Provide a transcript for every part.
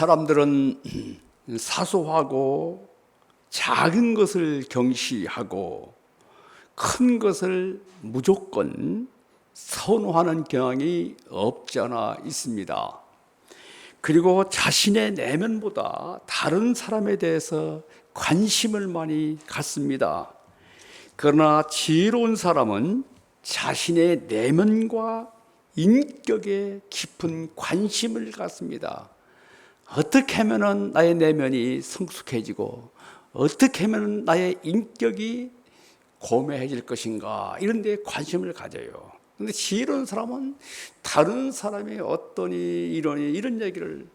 사람들은 사소하고 작은 것을 경시하고 큰 것을 무조건 선호하는 경향이 없지 않아 있습니다. 그리고 자신의 내면보다 다른 사람에 대해서 관심을 많이 갖습니다. 그러나 지혜로운 사람은 자신의 내면과 인격에 깊은 관심을 갖습니다. 어떻게 하면 나의 내면이 성숙해지고 어떻게 하면 나의 인격이 고매해질 것인가, 이런 데 관심을 가져요. 그런데 지혜로운 사람은 다른 사람이 어떠니 이러니 이런 얘기를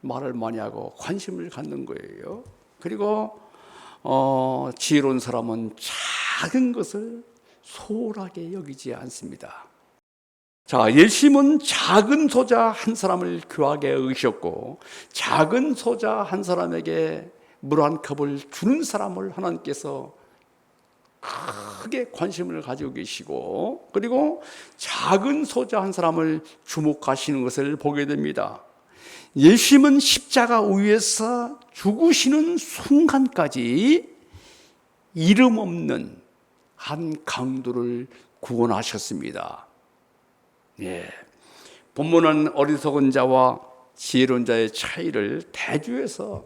말을 많이 하고 관심을 갖는 거예요. 그리고 지혜로운 사람은 작은 것을 소홀하게 여기지 않습니다. 자, 예수님은 작은 소자 한 사람을 귀하게 여기셨고 작은 소자 한 사람에게 물 한 컵을 주는 사람을 하나님께서 크게 관심을 가지고 계시고, 그리고 작은 소자 한 사람을 주목하시는 것을 보게 됩니다. 예수님은 십자가 위에서 죽으시는 순간까지 이름 없는 한 강도를 구원하셨습니다. 예. 본문은 어리석은 자와 지혜로운 자의 차이를 대조해서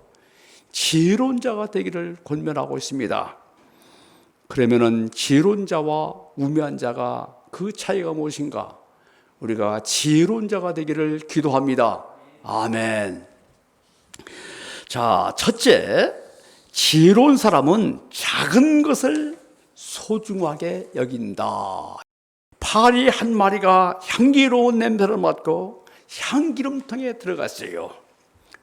지혜로운 자가 되기를 권면하고 있습니다. 그러면은 지혜로운 자와 우매한 자가 그 차이가 무엇인가? 우리가 지혜로운 자가 되기를 기도합니다. 아멘. 자, 첫째, 지혜로운 사람은 작은 것을 소중하게 여긴다. 파리 한 마리가 향기로운 냄새를 맡고 향기름통에 들어갔어요.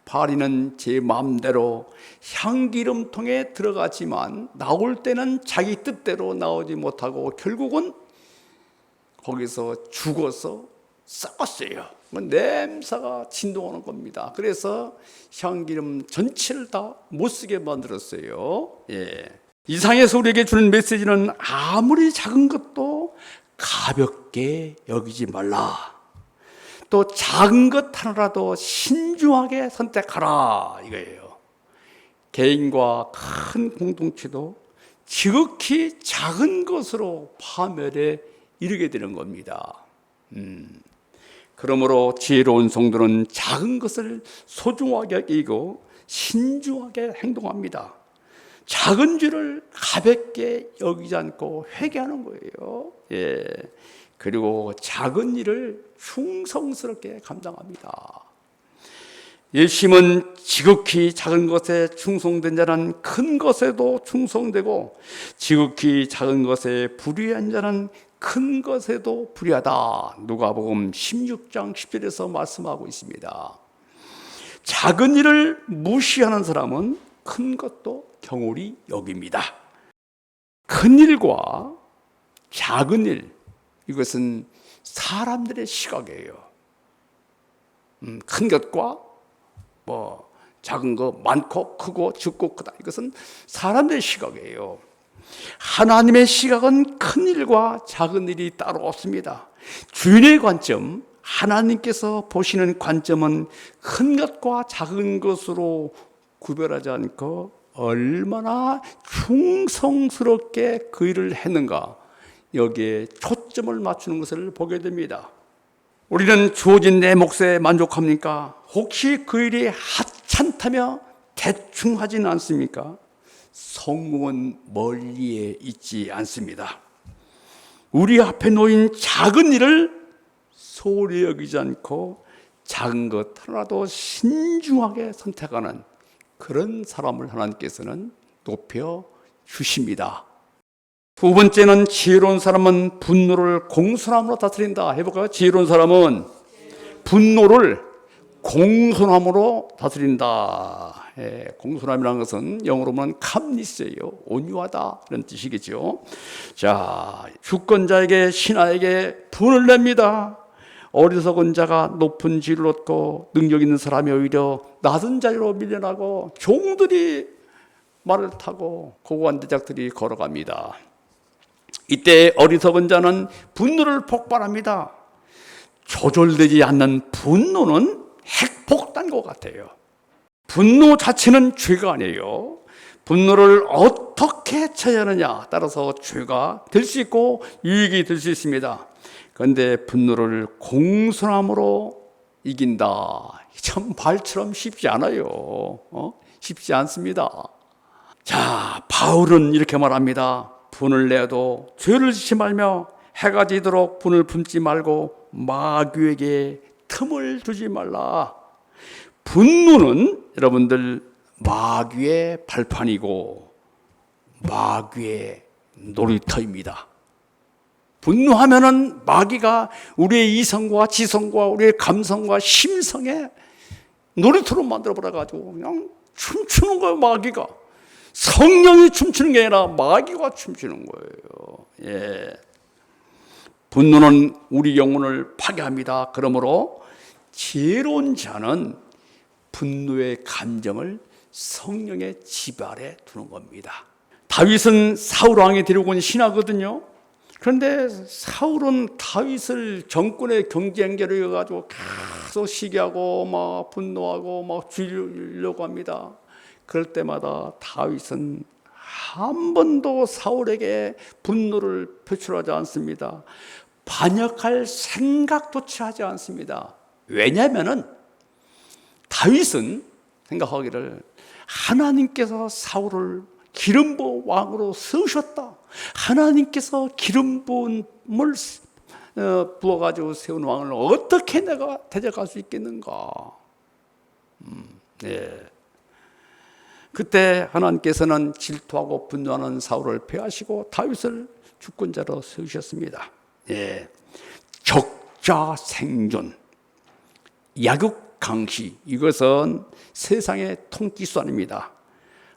파리는 제 마음대로 향기름통에 들어갔지만 나올 때는 자기 뜻대로 나오지 못하고 결국은 거기서 죽어서 썩었어요. 냄새가 진동하는 겁니다. 그래서 향기름 전체를 다 못쓰게 만들었어요. 예. 이 상에서 우리에게 주는 메시지는 아무리 작은 것도 가볍게 여기지 말라. 또 작은 것 하나라도 신중하게 선택하라, 이거예요. 개인과 큰 공동체도 지극히 작은 것으로 파멸에 이르게 되는 겁니다. 그러므로 지혜로운 성도는 작은 것을 소중하게 여기고 신중하게 행동합니다. 작은 죄를 가볍게 여기지 않고 회개하는 거예요. 예. 그리고 작은 일을 충성스럽게 감당합니다. 예수님은 지극히 작은 것에 충성된 자는 큰 것에도 충성되고 지극히 작은 것에 불의한 자는 큰 것에도 불의하다. 누가복음 16장 10절에서 말씀하고 있습니다. 작은 일을 무시하는 사람은 큰 것도 경홀히 여깁니다. 큰 일과 작은 일, 이것은 사람들의 시각이에요. 큰 것과 작은 거, 많고 크고 적고 크다, 이것은 사람들의 시각이에요. 하나님의 시각은 큰 일과 작은 일이 따로 없습니다. 주인의 관점, 하나님께서 보시는 관점은 큰 것과 작은 것으로 구별하지 않고 얼마나 충성스럽게 그 일을 했는가, 여기에 초점을 맞추는 것을 보게 됩니다. 우리는 주어진 내 몫에 만족합니까? 혹시 그 일이 하찮다며 대충 하지는 않습니까? 성공은 멀리에 있지 않습니다. 우리 앞에 놓인 작은 일을 소홀히 여기지 않고 작은 것 하나도 신중하게 선택하는 그런 사람을 하나님께서는 높여 주십니다. 두 번째는 지혜로운 사람은 분노를 공손함으로 다스린다. 해볼까요? 지혜로운 사람은 분노를 공손함으로 다스린다. 예, 공손함이라는 것은 영어로 보면 calmness예요. 온유하다, 이런 뜻이겠죠. 자, 주권자에게, 신하에게 분을 냅니다. 어리석은 자가 높은 지위를 얻고 능력 있는 사람이 오히려 낮은 자리로 밀려나고 종들이 말을 타고 고고한 대작들이 걸어갑니다. 이때 어리석은 자는 분노를 폭발합니다. 조절되지 않는 분노는 핵폭탄과 같아요. 분노 자체는 죄가 아니에요. 분노를 어떻게 처해야 하느냐 따라서 죄가 될 수 있고 유익이 될 수 있습니다. 그런데 분노를 공손함으로 이긴다. 참 말처럼 쉽지 않아요. 쉽지 않습니다. 자, 바울은 이렇게 말합니다. 분을 내어도 죄를 짓지 말며 해가 지도록 분을 품지 말고 마귀에게 틈을 두지 말라. 분노는 여러분들 마귀의 발판이고 마귀의 놀이터입니다. 분노하면은 마귀가 우리의 이성과 지성과 우리의 감성과 심성에 놀이터로 만들어버려가지고 그냥 춤추는 거예요. 마귀가 성령이 춤추는 게 아니라 마귀가 춤추는 거예요. 예. 분노는 우리 영혼을 파괴합니다. 그러므로 지혜로운 자는 분노의 감정을 성령의 지발에 두는 겁니다. 다윗은 사울 왕이 데려온 신하거든요. 그런데 사울은 다윗을 정권의 경쟁자로 해가지고 계속 시기하고 막 분노하고 막 죽이려고 합니다. 그럴 때마다 다윗은 한 번도 사울에게 분노를 표출하지 않습니다. 반역할 생각조차 하지 않습니다. 왜냐하면은 다윗은 생각하기를 하나님께서 사울을 기름 부어 왕으로 세우셨다. 하나님께서 기름 부음을 부어가지고 세운 왕을 어떻게 내가 대적할 수 있겠는가. 네. 그때 하나님께서는 질투하고 분노하는 사울을 패하시고 다윗을 주권자로 세우셨습니다. 예. 적자 생존, 약육 강시, 이것은 세상의 통기수 아닙니다.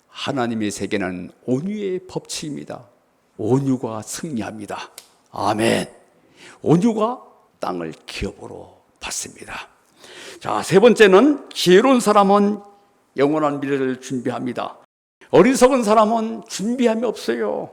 하나님의 세계는 온유의 법칙입니다. 온유가 승리합니다. 아멘. 온유가 땅을 기업으로 받습니다. 자, 세 번째는 지혜로운 사람은 영원한 미래를 준비합니다. 어리석은 사람은 준비함이 없어요.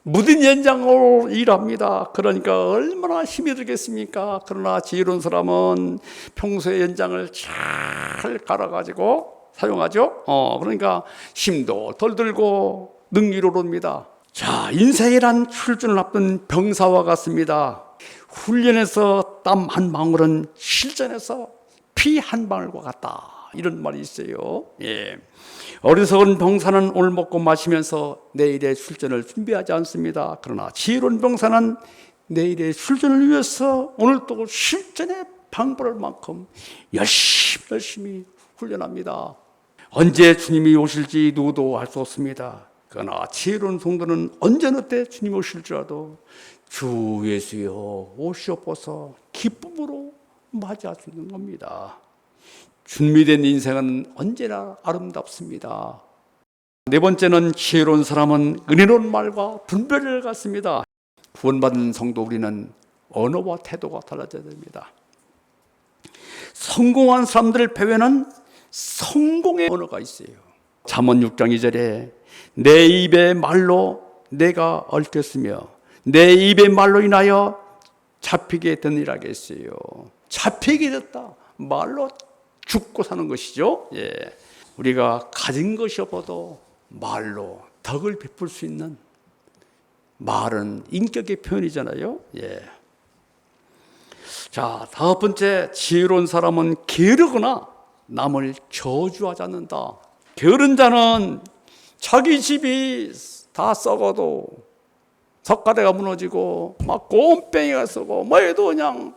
무딘 연장으로 일합니다. 그러니까 얼마나 힘이 들겠습니까? 그러나 지혜로운 사람은 평소에 연장을 잘 갈아가지고 사용하죠. 그러니까 힘도 덜 들고 능리로옵니다. 자, 인생이란 출전을 앞둔 병사와 같습니다. 훈련에서 땀 한 방울은 실전에서 피 한 방울과 같다. 이런 말이 있어요. 예. 어리석은 병사는 오늘 먹고 마시면서 내일의 출전을 준비하지 않습니다. 그러나 지혜로운 병사는 내일의 출전을 위해서 오늘 또 실전에 방불할 만큼 열심히 훈련합니다. 언제 주님이 오실지 누구도 알 수 없습니다. 그러나 지혜로운 성도는 언제나 때 주님이 오실지라도 주 예수여 오시옵소서 기쁨으로 맞이하시는 겁니다. 준비된 인생은 언제나 아름답습니다. 네 번째는 지혜로운 사람은 은혜로운 말과 분별을 갖습니다. 구원받은 성도 우리는 언어와 태도가 달라져야 됩니다. 성공한 사람들의 배후에는 성공의 언어가 있어요. 잠언 6장 2절에 내 입의 말로 내가 얽혔으며 내 입의 말로 인하여 잡히게 되니라 했어요. 잡히게 됐다. 말로 죽고 사는 것이죠. 예. 우리가 가진 것이 없어도 말로 덕을 베풀 수 있는 말은 인격의 표현이잖아요. 예. 자, 다섯 번째, 지혜로운 사람은 게으르거나 남을 저주하지 않는다. 게으른 자는 자기 집이 다 썩어도 석가래가 무너지고 막 곰뱅이가 썩고 뭐 해도 그냥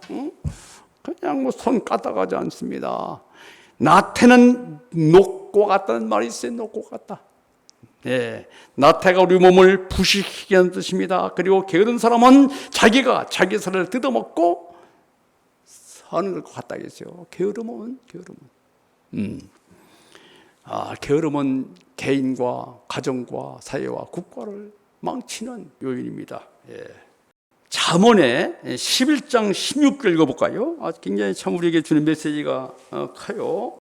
뭐 손 까딱하지 않습니다. 나태는 녹과 같다는 말이 있어요. 녹과 같다. 예, 나태가 우리 몸을 부식시키게 하는 뜻입니다. 그리고 게으른 사람은 자기가 자기 살을 뜯어먹고 사는 것 같다 했어요. 게으름은 게으름은 개인과 가정과 사회와 국가를 망치는 요인입니다. 예. 잠언의 11장 16절 읽어볼까요? 굉장히 참 우리에게 주는 메시지가 커요.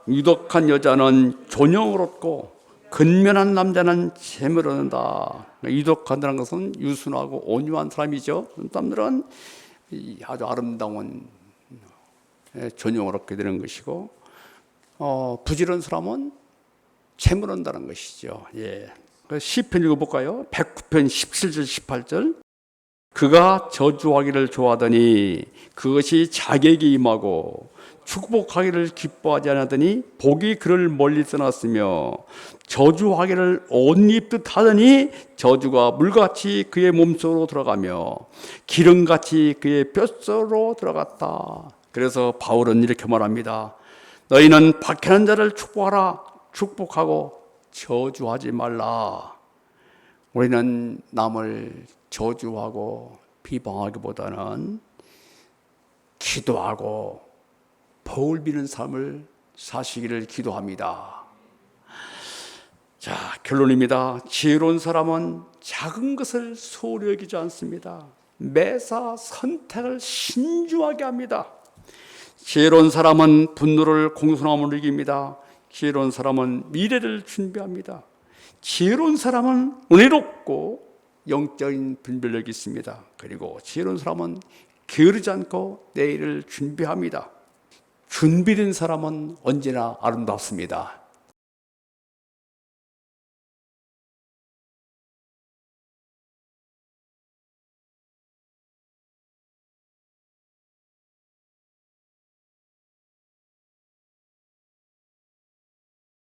유덕한 여자는 존영을 얻고 근면한 남자는 재물을 얻는다. 유덕하다는 것은 유순하고 온유한 사람이죠. 사람들은 아주 아름다운 존영을 얻게 되는 것이고, 부지런한 사람은 재물 얻는다는 것이죠. 예. 시편 읽어볼까요? 109편 17절 18절. 그가 저주하기를 좋아하더니 그것이 자기에게 임하고 축복하기를 기뻐하지 않았더니 복이 그를 멀리 떠났으며 저주하기를 옷 입듯 하더니 저주가 물같이 그의 몸속으로 들어가며 기름같이 그의 뼛속으로 들어갔다. 그래서 바울은 이렇게 말합니다. 너희는 박해하는 자를 축복하라. 축복하고 저주하지 말라. 우리는 남을 저주하고 비방하기보다는 기도하고 복을 비는 삶을 사시기를 기도합니다. 자, 결론입니다. 지혜로운 사람은 작은 것을 소홀히 여기지 않습니다. 매사 선택을 신중하게 합니다. 지혜로운 사람은 분노를 공손함으로 이깁니다. 지혜로운 사람은 미래를 준비합니다. 지혜로운 사람은 은혜롭고 영적인 분별력이 있습니다. 그리고 지혜로운 사람은 게으르지 않고 내일을 준비합니다. 준비된 사람은 언제나 아름답습니다.